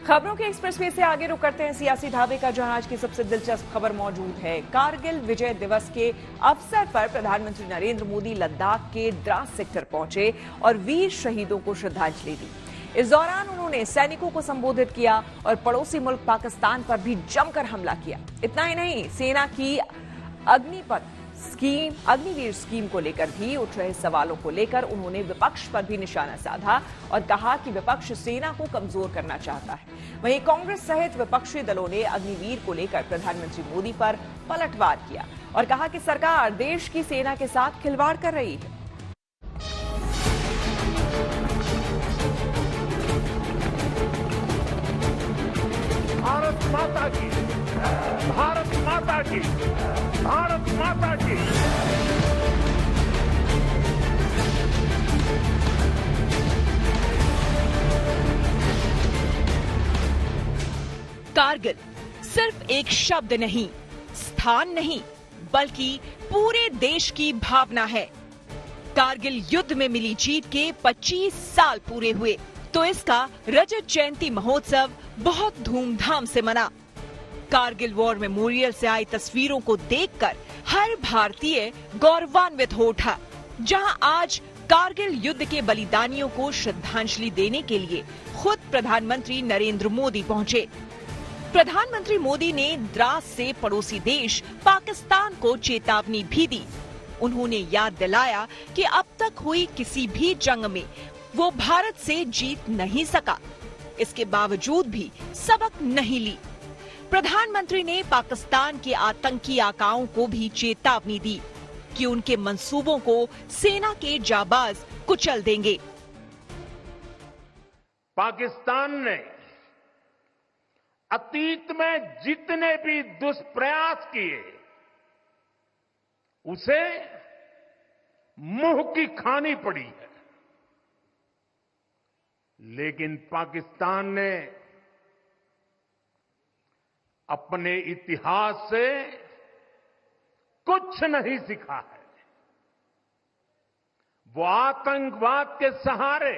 खबरों के एक्सप्रेसवे से आगे रुक करते हैं सियासी ढाबे का, जहां आज की सबसे दिलचस्प खबर मौजूद है। कारगिल विजय दिवस के अवसर पर प्रधानमंत्री नरेंद्र मोदी लद्दाख के द्रास सेक्टर पहुंचे और वीर शहीदों को श्रद्धांजलि दी। इस दौरान उन्होंने सैनिकों को संबोधित किया और पड़ोसी मुल्क पाकिस्तान पर भी जमकर हमला किया। इतना ही नहीं, सेना की अग्निवीर स्कीम को लेकर भी उठ रहे सवालों को लेकर उन्होंने विपक्ष पर भी निशाना साधा और कहा कि विपक्ष सेना को कमजोर करना चाहता है। वहीं कांग्रेस सहित विपक्षी दलों ने अग्निवीर को लेकर प्रधानमंत्री मोदी पर पलटवार किया और कहा कि सरकार देश की सेना के साथ खिलवाड़ कर रही है। भारत माता की, भारत माता की, भारत माता की। कारगिल सिर्फ एक शब्द नहीं, स्थान नहीं, बल्कि पूरे देश की भावना है। कारगिल युद्ध में मिली जीत के 25 साल पूरे हुए तो इसका रजत जयंती महोत्सव बहुत धूमधाम से मना। कारगिल वॉर मेमोरियल से आई तस्वीरों को देखकर हर भारतीय गौरवान्वित हो उठा, जहां आज कारगिल युद्ध के बलिदानियों को श्रद्धांजलि देने के लिए खुद प्रधानमंत्री नरेंद्र मोदी पहुंचे। प्रधानमंत्री मोदी ने द्रास से पड़ोसी देश पाकिस्तान को चेतावनी भी दी। उन्होंने याद दिलाया कि अब तक हुई किसी भी जंग में वो भारत से जीत नहीं सका, इसके बावजूद भी सबक नहीं ली। प्रधानमंत्री ने पाकिस्तान के आतंकी आकाओं को भी चेतावनी दी कि उनके मंसूबों को सेना के जाबाज कुचल देंगे। पाकिस्तान ने अतीत में जितने भी दुष्प्रयास किए उसे मुंह की खानी पड़ी है, लेकिन पाकिस्तान ने अपने इतिहास से कुछ नहीं सीखा है। वो आतंकवाद के सहारे,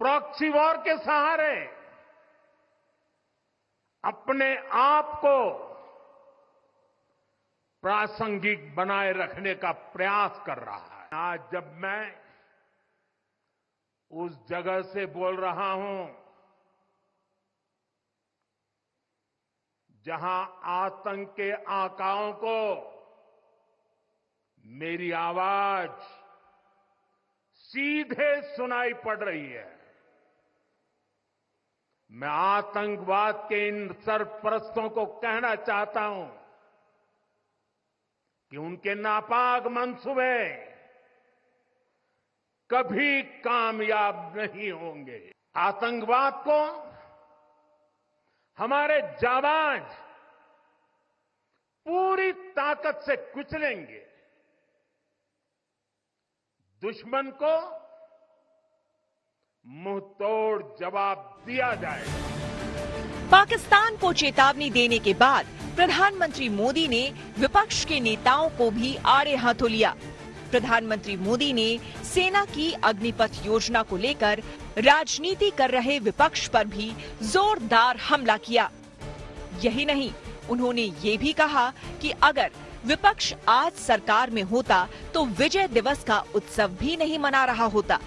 प्रॉक्सी वॉर के सहारे अपने आप को प्रासंगिक बनाए रखने का प्रयास कर रहा है। आज जब मैं उस जगह से बोल रहा हूं जहां आतंक के आकाओं को मेरी आवाज सीधे सुनाई पड़ रही है, मैं आतंकवाद के इन सरपरस्तों को कहना चाहता हूं कि उनके नापाक मंसूबे कभी कामयाब नहीं होंगे। आतंकवाद को हमारे जाबाज पूरी ताकत से कुचलेंगे, दुश्मन को मुंह तोड़ जवाब दिया जाएगा। पाकिस्तान को चेतावनी देने के बाद प्रधानमंत्री मोदी ने विपक्ष के नेताओं को भी आड़े हाथों लिया। प्रधानमंत्री मोदी ने सेना की अग्निपथ योजना को लेकर राजनीति कर रहे विपक्ष पर भी जोरदार हमला किया। यही नहीं, उन्होंने ये भी कहा कि अगर विपक्ष आज सरकार में होता तो विजय दिवस का उत्सव भी नहीं मना रहा होता।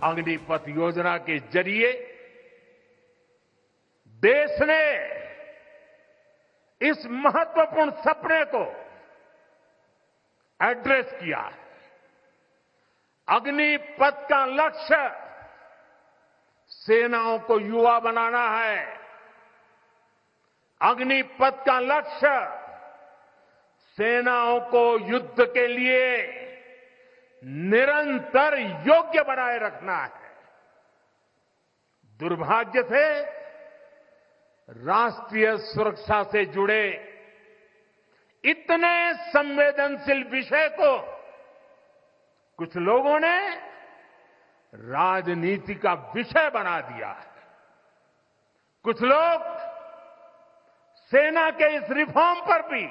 अग्निपथ योजना के जरिए देश ने इस महत्वपूर्ण सपने को एड्रेस किया है। अग्निपथ का लक्ष्य सेनाओं को युवा बनाना है। अग्निपथ का लक्ष्य सेनाओं को युद्ध के लिए निरंतर योग्य बनाए रखना है। दुर्भाग्य से राष्ट्रीय सुरक्षा से जुड़े इतने संवेदनशील विषय को कुछ लोगों ने राजनीति का विषय बना दिया है। कुछ लोग सेना के इस रिफॉर्म पर भी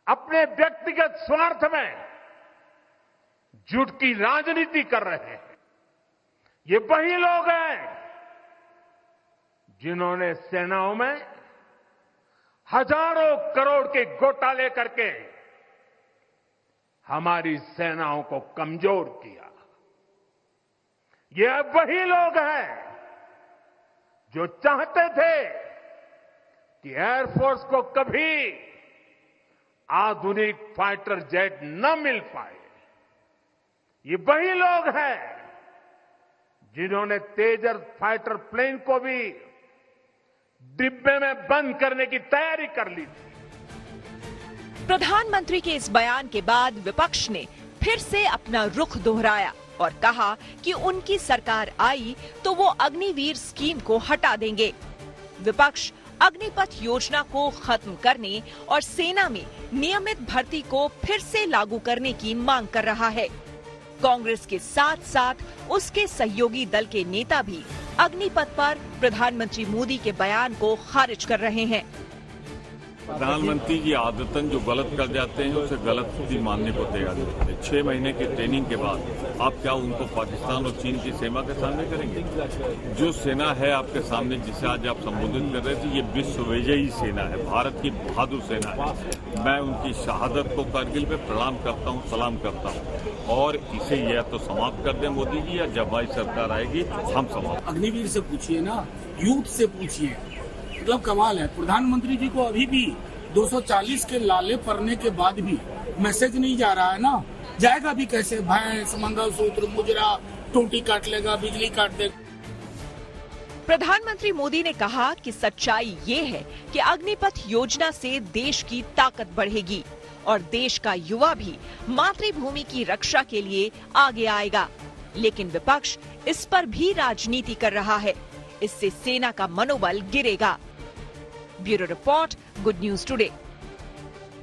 अपने व्यक्तिगत स्वार्थ में झूठ की राजनीति कर रहे हैं। ये वही लोग हैं जिन्होंने सेनाओं में हजारों करोड़ के घोटाले करके हमारी सेनाओं को कमजोर किया। ये वही लोग हैं जो चाहते थे कि एयरफोर्स को कभी आधुनिक फाइटर जेट न मिल पाए। ये वही लोग हैं जिन्होंने तेजस फाइटर प्लेन को भी डिब्बे में बंद करने की तैयारी कर ली थी। प्रधानमंत्री के इस बयान के बाद विपक्ष ने फिर से अपना रुख दोहराया और कहा कि उनकी सरकार आई तो वो अग्निवीर स्कीम को हटा देंगे। विपक्ष अग्निपथ योजना को खत्म करने और सेना में नियमित भर्ती को फिर से लागू करने की मांग कर रहा है। कांग्रेस के साथ साथ उसके सहयोगी दल के नेता भी अग्निपथ पर प्रधानमंत्री मोदी के बयान को खारिज कर रहे हैं। प्रधानमंत्री जी आदतन जो गलत कर जाते हैं उसे गलत ही मानने को तैयार नहीं होते। 6 महीने की ट्रेनिंग के बाद आप क्या उनको पाकिस्तान और चीन की सीमा के सामने करेंगे? जो सेना है आपके सामने जिसे आज आप संबोधित कर रहे थे, ये विश्व विजयी सेना है, भारत की बहादुर सेना है। मैं उनकी शहादत को कारगिल पे प्रणाम करता हूँ, सलाम करता हूँ और इसे या तो समाप्त कर दें मोदी जी, या जब हमारी सरकार आएगी हम समाप्त। अग्निवीर से पूछिए ना, यूथ से पूछिए, मतलब कमाल है। प्रधानमंत्री जी को अभी भी 240 के लाले पड़ने के बाद भी मैसेज नहीं जा रहा है ना, जाएगा भी कैसे? भैंस, मंगलसूत्र, मुजरा, टूटी काट लेगा, बिजली काट देगा। प्रधानमंत्री मोदी ने कहा कि सच्चाई ये है कि अग्निपथ योजना से देश की ताकत बढ़ेगी और देश का युवा भी मातृभूमि की रक्षा के लिए आगे आएगा। लेकिन विपक्ष इस पर भी राजनीति कर रहा है। इससे सेना का मनोबल गिरेगा। Bureau report, good news today.